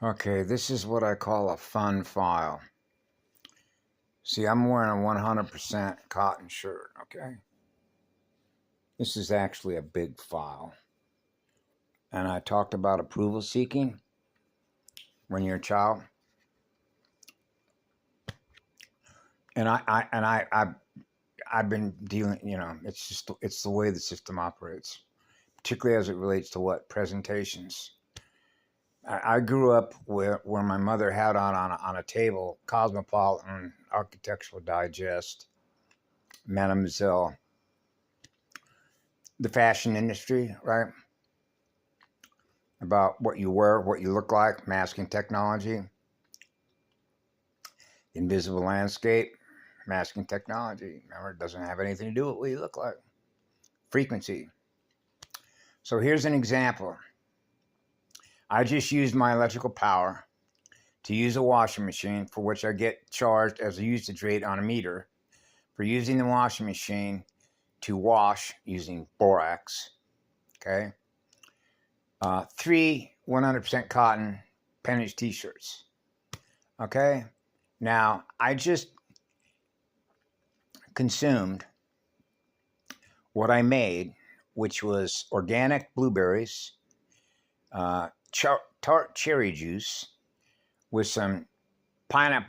Okay, this is what I call a fun file. See, I'm wearing a 100% cotton shirt, okay? This is actually a big file. And I talked about approval seeking when you're a child. And I've been dealing, it's the way the system operates, particularly as it relates to what presentations. I grew up where my mother had on a table Cosmopolitan, Architectural Digest, Mademoiselle, the fashion industry, right? About what you wear, what you look like, masking technology, invisible landscape, masking technology. Remember, it doesn't have anything to do with what you look like. Frequency. So here's an example. I just used my electrical power to use a washing machine, for which I get charged as a usage rate on a meter, for using the washing machine to wash using borax. Okay. 3 100% cotton Penage t-shirts. Okay. Now, I just consumed what I made, which was organic blueberries, tart cherry juice with some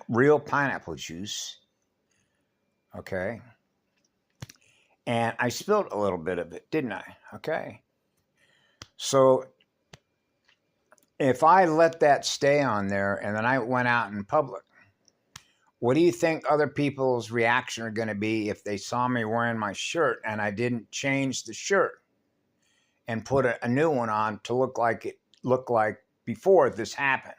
real pineapple juice. Okay. And I spilled a little bit of it, didn't I? Okay. So if I let that stay on there and then I went out in public, what do you think other people's reaction are going to be if they saw me wearing my shirt and I didn't change the shirt and put a new one on to look like it looked like before this happened?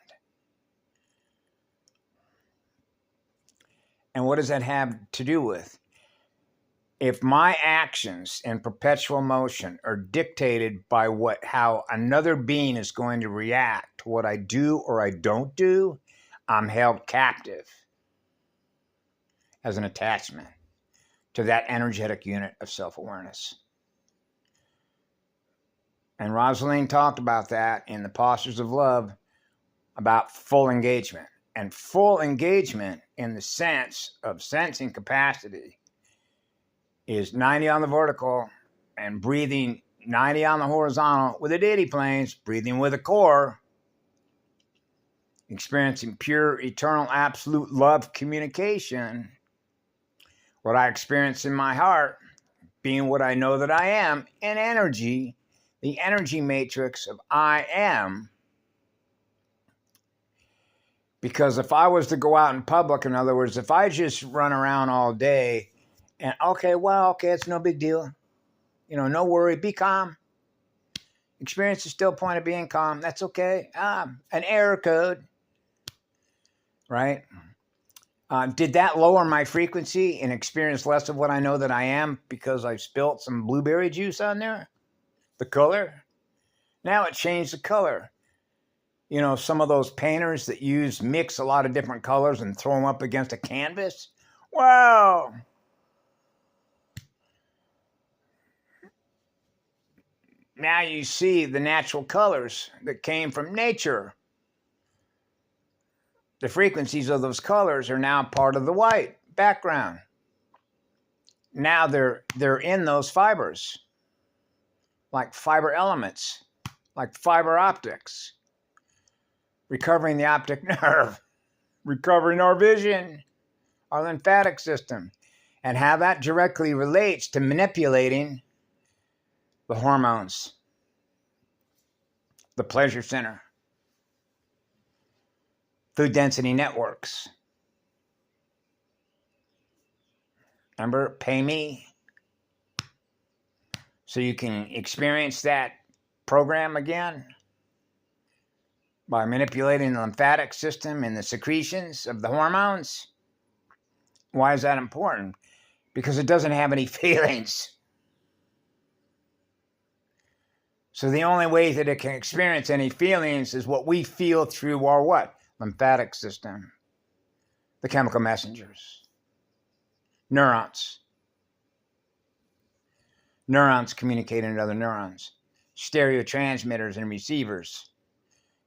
And what does that have to do with? If my actions in perpetual motion are dictated by how another being is going to react to what I do or I don't do, I'm held captive as an attachment to that energetic unit of self-awareness. And Rosalind talked about that in the Postures of Love, about full engagement. And full engagement in the sense of sensing capacity is 90 on the vertical and breathing 90 on the horizontal with the deity planes, breathing with a core, experiencing pure, eternal, absolute love communication. What I experience in my heart, being what I know that I am, in energy, the energy matrix of I am. Because if I was to go out in public, in other words, if I just run around all day and, okay, it's no big deal. No worry, be calm. Experience is still point of being calm. That's okay. An error code, right? Did that lower my frequency and experience less of what I know that I am because I spilt some blueberry juice on there? The color? Now it changed the color. Some of those painters that mix a lot of different colors and throw them up against a canvas. Wow. Now you see the natural colors that came from nature. The frequencies of those colors are now part of the white background. Now they're in those fibers, like fiber elements, like fiber optics, recovering the optic nerve, recovering our vision, our lymphatic system, and how that directly relates to manipulating the hormones, the pleasure center, food density networks. Remember, pay me so you can experience that program again by manipulating the lymphatic system and the secretions of the hormones. Why is that important? Because it doesn't have any feelings. So the only way that it can experience any feelings is what we feel through our what? Lymphatic system. The chemical messengers. Neurons. Neurons communicating with other neurons. Stereo transmitters and receivers.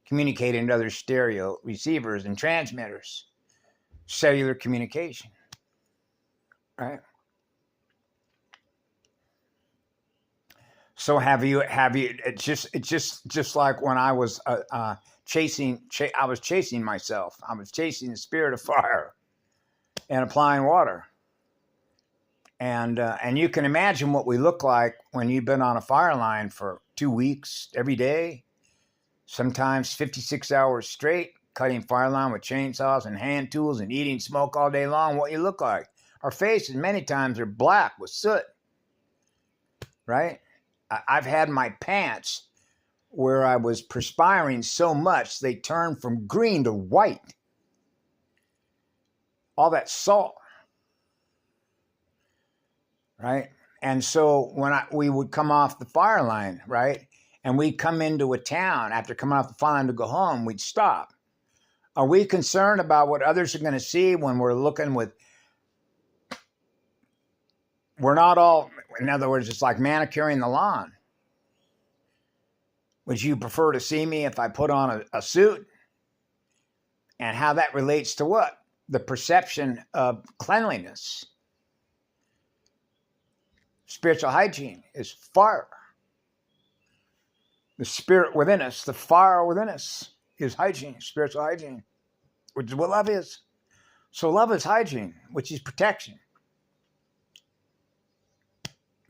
communicating to other stereo receivers and transmitters, cellular communication, right? So have you, it's just like when I was I was chasing myself. I was chasing the spirit of fire and applying water. And you can imagine what we look like when you've been on a fire line for 2 weeks, every day, sometimes 56 hours straight, cutting fire line with chainsaws and hand tools and eating smoke all day long. What you look like. Our faces many times are black with soot, right? I've had my pants where I was perspiring so much they turned from green to white. All that salt, right? And so when we would come off the fire line, right, and we'd come into a town after coming off the fire line to go home, we'd stop. Are we concerned about what others are going to see when we're looking with? We're not all, in other words, it's like manicuring the lawn. Would you prefer to see me if I put on a suit? And how that relates to what? The perception of cleanliness. Spiritual hygiene is fire. The spirit within us, the fire within us is hygiene, spiritual hygiene, which is what love is. So love is hygiene, which is protection.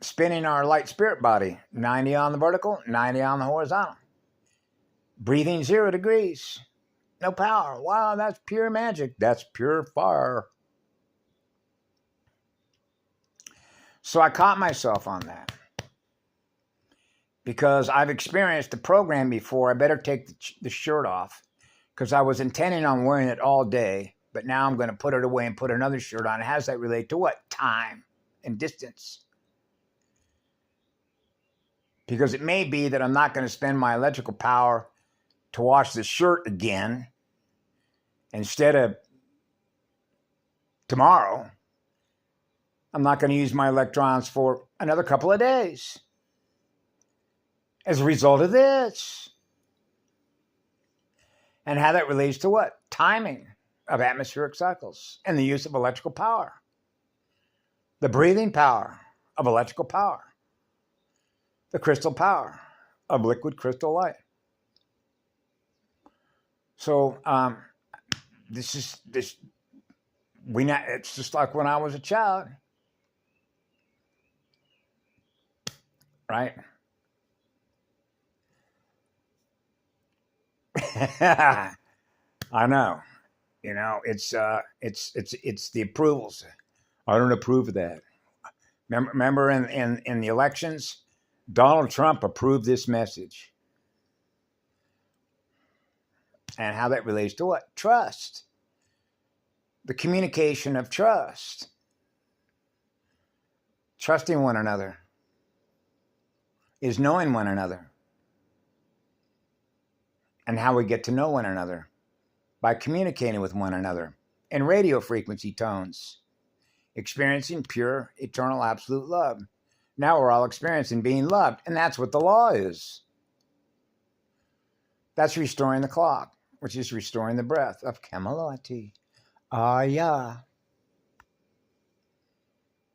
Spinning our light spirit body, 90 on the vertical, 90 on the horizontal. Breathing 0 degrees. No power. Wow, that's pure magic. That's pure fire. So I caught myself on that. Because I've experienced the program before, I better take the shirt off. Because I was intending on wearing it all day. But now I'm going to put it away and put another shirt on. How does that relate to what? Time and distance. Because it may be that I'm not going to spend my electrical power to wash the shirt again instead of tomorrow. I'm not going to use my electrons for another couple of days as a result of this. And how that relates to what? Timing of atmospheric cycles and the use of electrical power. The breathing power of electrical power. The crystal power of liquid crystal light. So it's just like when I was a child, right? I know, it's the approvals. I don't approve of that. Remember in the elections, Donald Trump approved this message. And how that relates to what? Trust. The communication of trust. Trusting one another is knowing one another. And how we get to know one another? By communicating with one another in radio frequency tones. Experiencing pure, eternal, absolute love. Now we're all experiencing being loved. And that's what the law is. That's restoring the clock, which is restoring the breath of Kamalati. Ah, yeah.